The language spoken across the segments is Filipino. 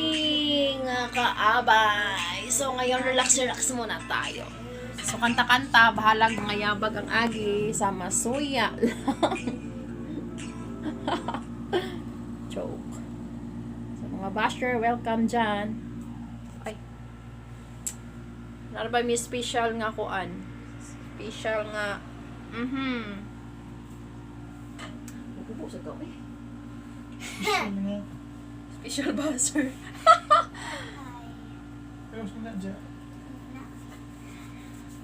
morning, ka-abay. So, ngayon, relax muna tayo. So, kanta-kanta, bahalag mga yabag ang agi sa masuya lang. Joke. So, mga basher, welcome dyan. Ay. Ano ba may special nga kuan? Special nga. Bubuo sa gawin. Special buzzer. Pero saan na dyan?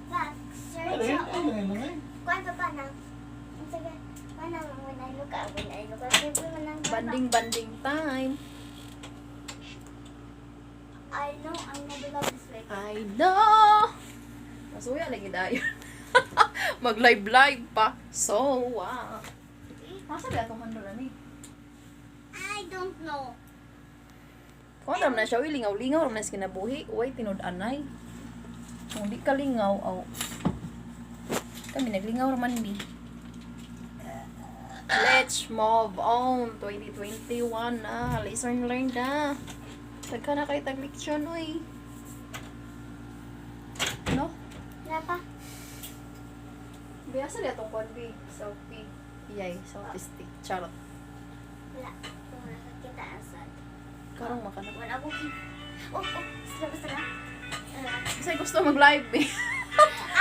But, sir, Ano yun? Ano yun? kuwan pa na. Sige, when I look at, Banding time. I know I never love this way. I know. Masuya lagi dayon. Mag-live pa. So, wow. Masa ba itong handolan eh? I don't know. Kung naman na siya, uy, lingaw-lingaw, naman na kinabuhi. Uy, tinud-anay. Kung di ka lingaw, kami naglingaw naman hindi. Let's move on. 2021 na. Lesson learned na. Tagka na kayo tag-leksyon, uy. No? Wala pa. Biasa dia itong konbi. Selfie. Iyay, selfie-stick. Charot. Wala. Kung nakakita asad. Karong makanap. Wala ako. Oh, basta na. Kasi gusto mag-live eh.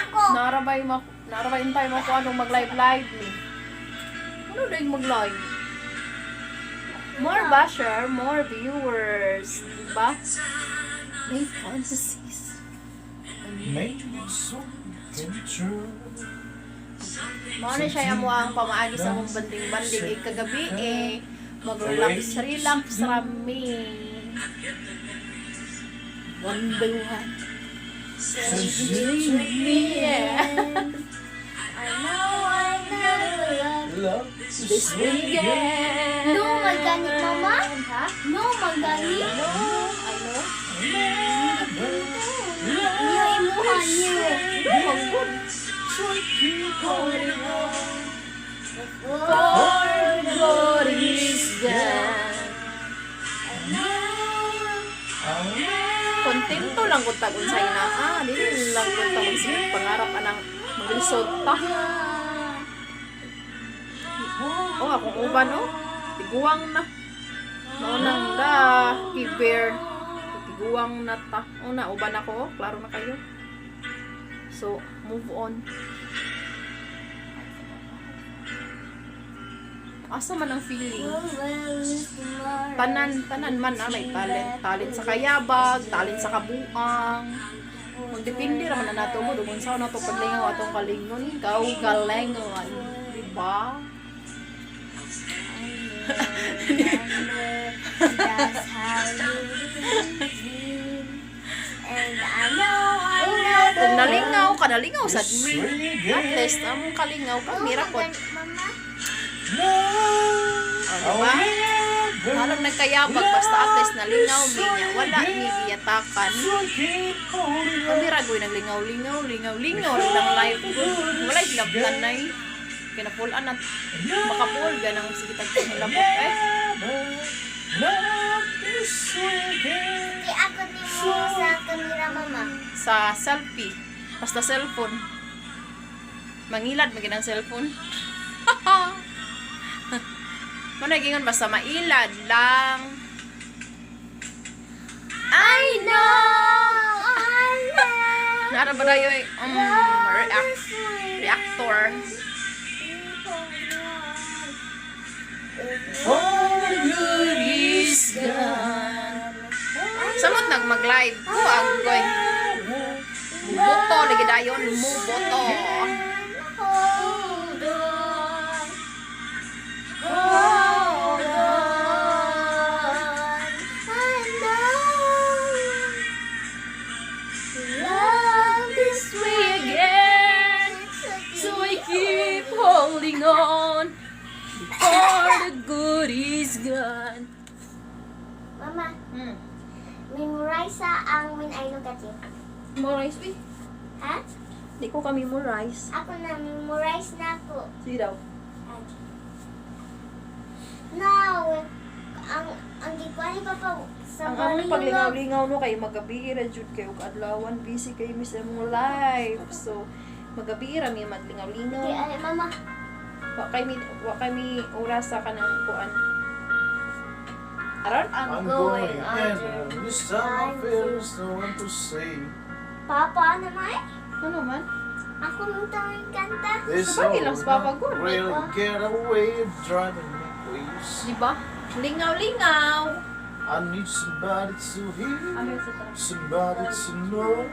Ako! Narabayin tayo mo kung anong mag-live eh. Ano na yung mag-live? More basher, more viewers. Diba? May fantasies. Make it so come true. Mga na siya mo ang pamaagi sa mong banding-banding. Eh, kagabi eh, mag-relax rami. One by one. Says I know I never love This weekend. No, magani, mama? Ha? No, magani. I know. Niyo imuhan niyo. Manggod. For God is God. Kontento lang ko tagon sa ina. Dili lang ko tagon sa pangarap anang maglisod pa. Oh, akong uban oh. Tiguang na. Maunang da, kiber. Tiguang na ta. Una, uban ako. Klaro na kayo. So, move on. Asa man ang feeling? Tanan man may talent. Talent sa kayabag, talent sa kabuang. Magdepende naman na nato mo. Dumun sa na to paglingaw atong kalingon. Ikaw galengon. Diba? That's how you feel. And I know I never Kung nalingaw sa me. At least, ang kalingaw ka, mira po. Mama? Diba? Halang nagkayabag, basta at least nalingaw niya. Wala niya iyatakan. Kamira goy naglingaw-lingaw. Lang live ko. Wala yung labtanay. Kinapulan at makapul. Ganang sige tagpangilabot eh. Di ako ni mo sa kamera, mama. Sa selfie. Basta cellphone. Mangilad, maging ang cellphone. Managingon basta mailad lang. I know! Nara ba tayo reactor. For good is gone. Samot mag-live ko ang goy. Muboto lagi dayon, muboto. Hold on. Hold on. I know. Love this way Again, so I keep holding on. For the good is gone. Mama, memorize ang when I look at you. Memorize ba? Ha? Di ko kami memorize. Ako na, memorize na ako. Sige daw. Now, ang gikuha ni Papa Sa Ang among balingap. paglingaw-lingaw no kay magabi ra jud kay ug adlawan busy kay mi sa mong life. So magabi ra mi maglingaw-lingaw. Di ay mama. Wa kay mi oras sa kanang kuan. Aron? I'm I'm going going under. under. This time I feel there's no one to save. Papa naman. Ano man? Ako nung tawing kanta. This Sabagay lang sa Papa God, really diba? get away of driving me crazy. Di ba? Lingaw-lingaw. I need somebody to hear, Ano sa ta? somebody to know,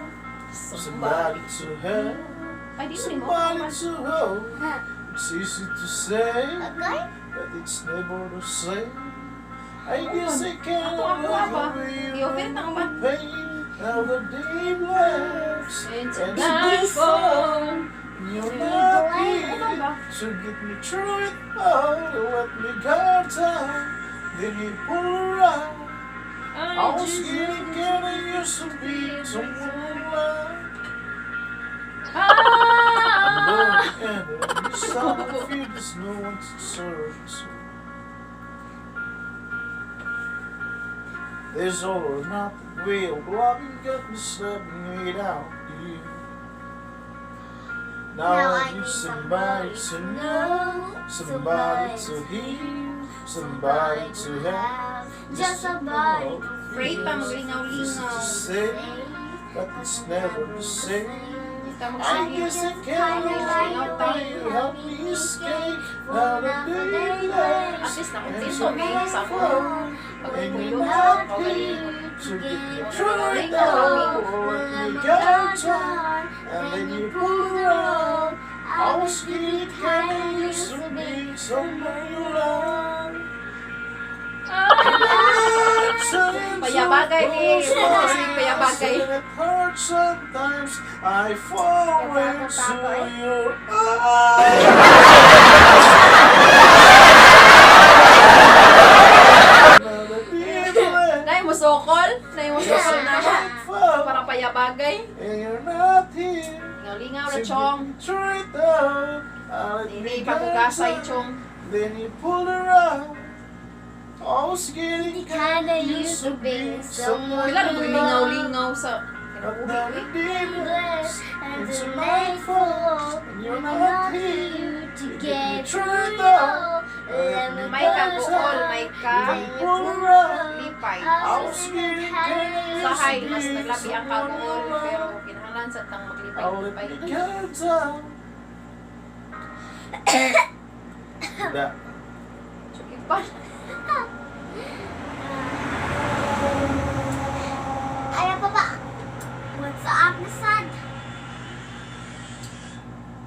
somebody to help, Ay, di rin mo. somebody to hold. Ha. It's easy to say, Okay? but it's never the same. I guess I can't Ako ba? away I-open from na ba? the pain of the deep laughs. And And tonight phone. you're not Ano here ba? to get me through it all. You let me go down, then you pull around. I was getting kind of used to being someone you love. I'm Ah! going under. This time I feel there's no one to serve. So there's all or nothing way of loving got me slapping it out here. Now I need somebody to know, somebody to hear, somebody to have, Just somebody to Pray pa, Just to maglingaw-lingaw. say, but it's never the same. Kita mo I sige. guess I can't away you help me escape now the day At lasts. least And nakuntinto may sa ako. and Pagpuyo you're sa not kawali. here to get me through it all. Let me go down, and then you pull around. I was getting kinda used to being someone you love. Payabagay ni. Kasi payabagay. It hurts sometimes. I fall into your eyes. Nay mo sokol? Nay mo sokol na ba? Para payabagay. And you're not here. Lingaw-lingaw na chong. Try it out. I'll let Hindi me pa go kugasay down. chong. Then you pull around. I was getting Kinda used to being someone Pila na ko lingaw-lingaw sa But now the deep Blessed and It's to a nightfall. and you're I'm not not here here to get through through it it all. all. Let me May ka go buol, down. may ka Then you pull around. lipay. I was getting Sa kinda hay, used mas to being naglabi ang kagool, someone pero you love. kinahanglan sa tang I'll let maglipay-lipay. me go down. That. Chukipan. Ayaw pa ba? What's up na sad?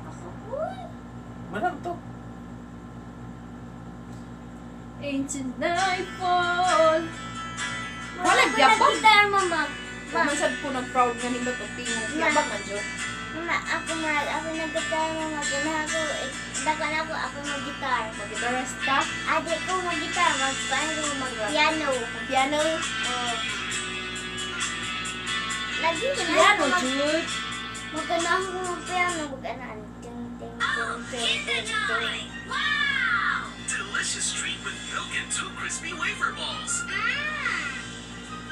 Ako, uy. Manang to. Ancient nightfall. Wala, Wala gyapon. gitar, mama. Mamasad po nag-proud nga nindot o tingog. Yabang man dyan. Mama, ako nag-gitar, mama. Kinaha ko, dakan ako mag-gitar. Mag-guitarist ka? Adik ko mag-gitar, mag-piano. Piano? Lagi ko na Piano, ako Jude. magkanahan ko mag-piano. Magkanaan. Ting, ting, ting, ting, ting, ting. Wow! Delicious treat with milk and 2 crispy wafer balls.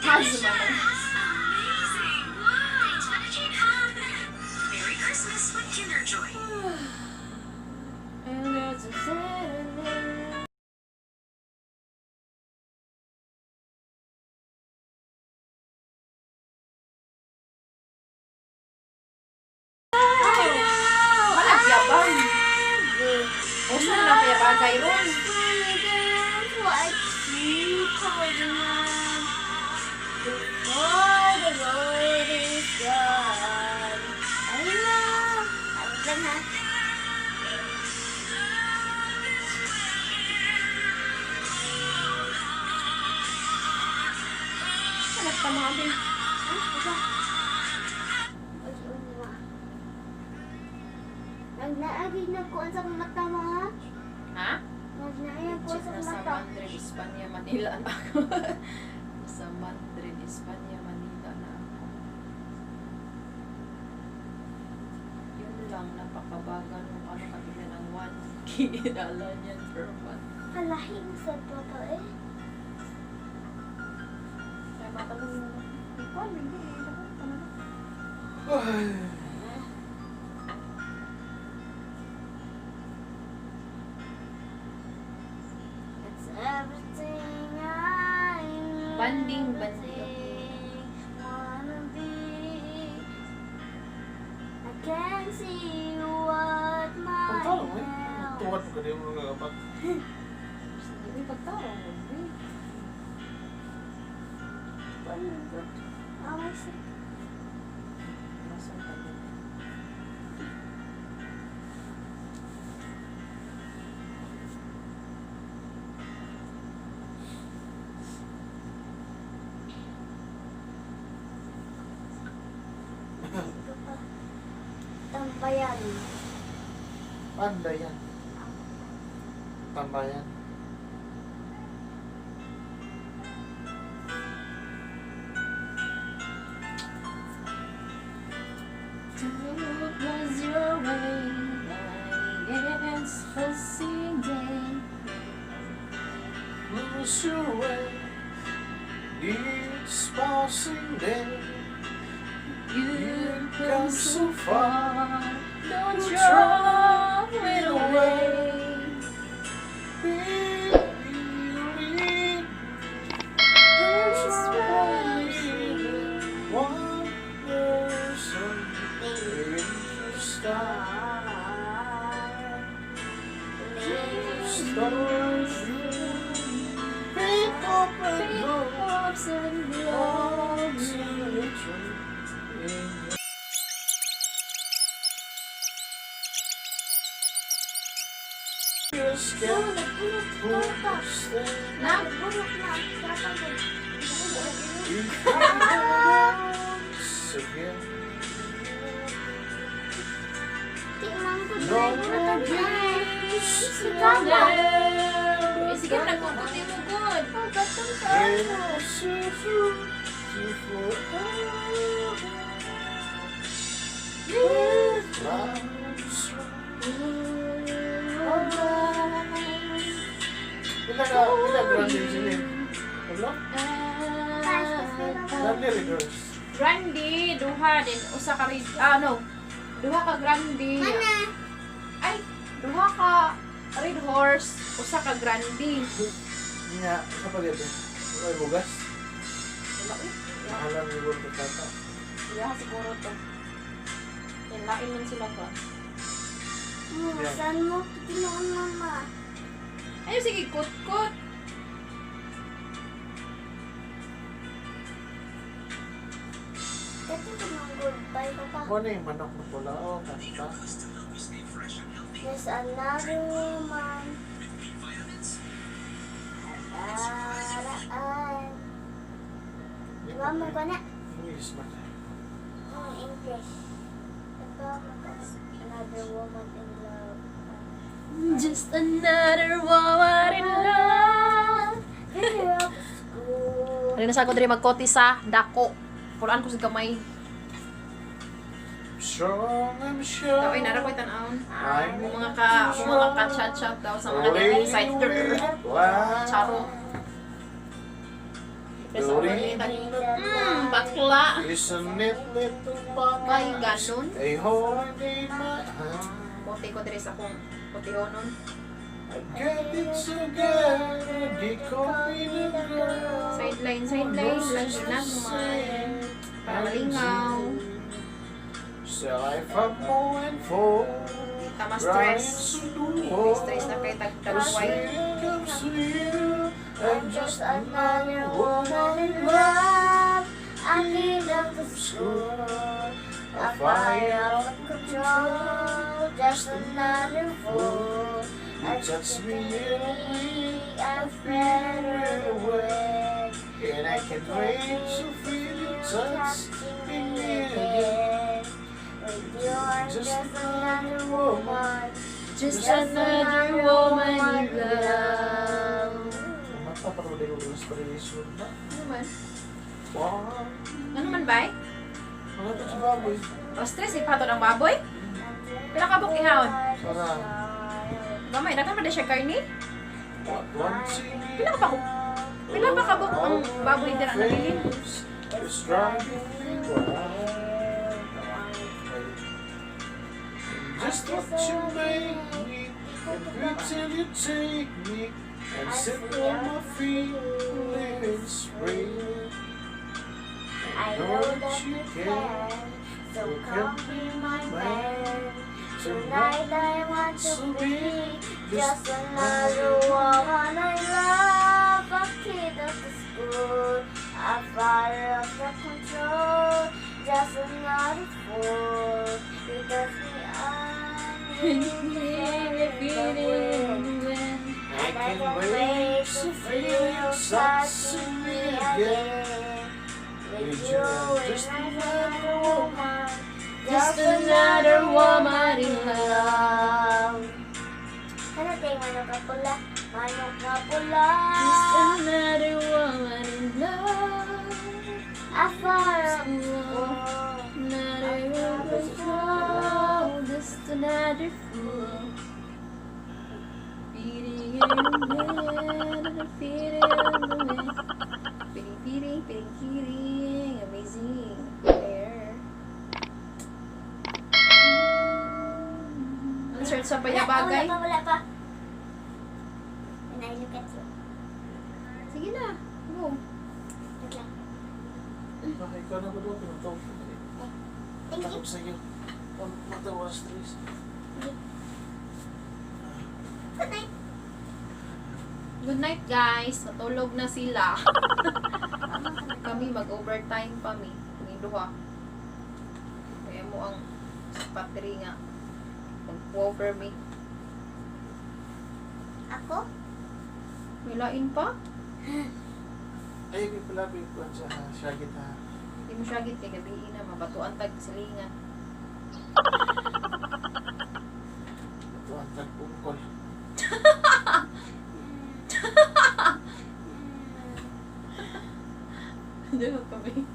Kaso naman. Amazing! Wow! Thanks for the treat, Hon. Merry Christmas with Kinder Joy. And there's a Saturday. Wala, yabang. O saan lang payabagay ron? Before the road is gone, I love. Ano lang ha? Hanap ka mga bin. Nagnaagig na kuan sa mata mo ha? Ha? Nagnaagig ko Check sa na sa mata. Madrid, Espanya, Manila na ako. Sa Madrid, Espanya, Manila na ako. Yun lang, napakabagal kung ano kabila ng 1K dala niyan per month. Kalahing sa papa eh. Ay. It's everything I know. Banding. Wanna be. I can see what my Pagtarong eh. Tuwad ko din mo nga kapat. Hindi pagtarong. Tambayan. Pandayan. Tambayan. It was your way, I guess, passing day. Lose your way. Each passing day. You come so far. don't Don't throw it away. Hopes and glory. Just get Na? Bulok na. again. Tingnan ko No na peace in Eh, sige, nagkukuti mo good. Oh, batong ka. Ilang grande sila. Hello? Grande reverse. Grande, duha din. Usa ka rin, duha ka grande. Mana? Ay, duha ka red horse, usa ka grande. Nga, sa pagdating. Ay, bugas. Wala, eh. Mahalang siguro ko tata. Iya, siguro to. Lain man sila ba? Saan mo pinuon, mama? Ay, sige, kut-kut. Dati ko ng goodbye ko pa. Ano yung manok na pula? O, kanta. There's another woman. Alaan. Diba mo ko na? English man. English. Ito, another woman in love. Just another woman in love. Here up school. Ano na sa ko diri magkoti sa dako. Pulaan ko sa gamay. Strong, I'm sure. Taway nara ko itan-aon. Ako mga ka-chat-chat daw sa mga Rolling side girl. Wow. Charo. Presa ko ulitan. Bakla. Isn't it little papa? May ganun. A hold in my hand. Bote ko diri sa akong potihonon. I get it together, di ko pinag-girl. Sideline, lang ginagmay. Para malingaw. So I fuck more and four. Tama stress. Stress na kay tagtagway. I'm just another woman in love. I give up the school. I fire out of control. Just another fool. I Touch me I'm better away. and I can wait to feel your touch in me again. You are just another woman. Just another woman you love. Mata para ulit ko inspiration na. Ano man? Wow. Ano man ba? Mga ito si baboy. O stress, ipato ng baboy? Pila ka buk ihawon? Para Gamay, dagan man na siya karni? one scene. Pila ka pa ko? Pila ba kabuk ang baboy dira nabilin? It's driving me wild. Just what you make me, and pretend you take me, and sit on my feelings real. I know that you can, so come be my man. Tonight I want to be just another woman I love, a kid of the school, a father of the control, just another fool. Because me I can't wait to feel you touching me again. with you is another woman, Just another woman in love. Ano tayo, manok na pula? Manok na pula. Just another woman in love. Afar Another woman in love. Just another fool. Beating in the wind, feeling in the wind. Feeling, amazing. There. Insert sa payabagay. Wala pa. And I look at you. Sige na. Go. Wait lang. Okay, ikaw na ba doon? Pinatawag ko na eh. Thank you. Takot sa iyo. Matawa stress. Good night. Good night, guys. Natulog na sila. Kami mag-overtime pa mi. Duha. Kaya mo ang battery nga. Mag-over mi. Ako? May lain pa? Ay, may palapit ko sa shagit ha. Hindi mo siya git kay gabihin na. Mabatuan tag silingan. Ito ang tagpungkol. Diyan kami.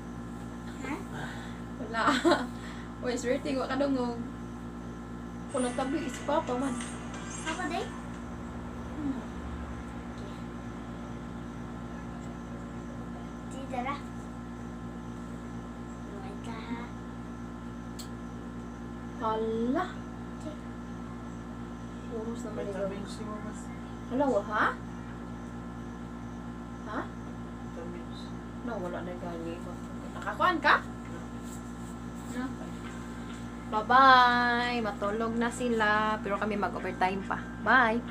Ha? Wala. Uy, swerte ko kadungog. Kung nagtabi, is papa man. Ako din? Tidara. Wait ka ha. Hala. Puros na maligaw. Vitamins ni mama. Hala, ha? Ha? Vitamins. No, wala na gani. Nakakuan ka? No. Bye-bye! Matulog na sila. Pero kami mag-overtime pa. Bye!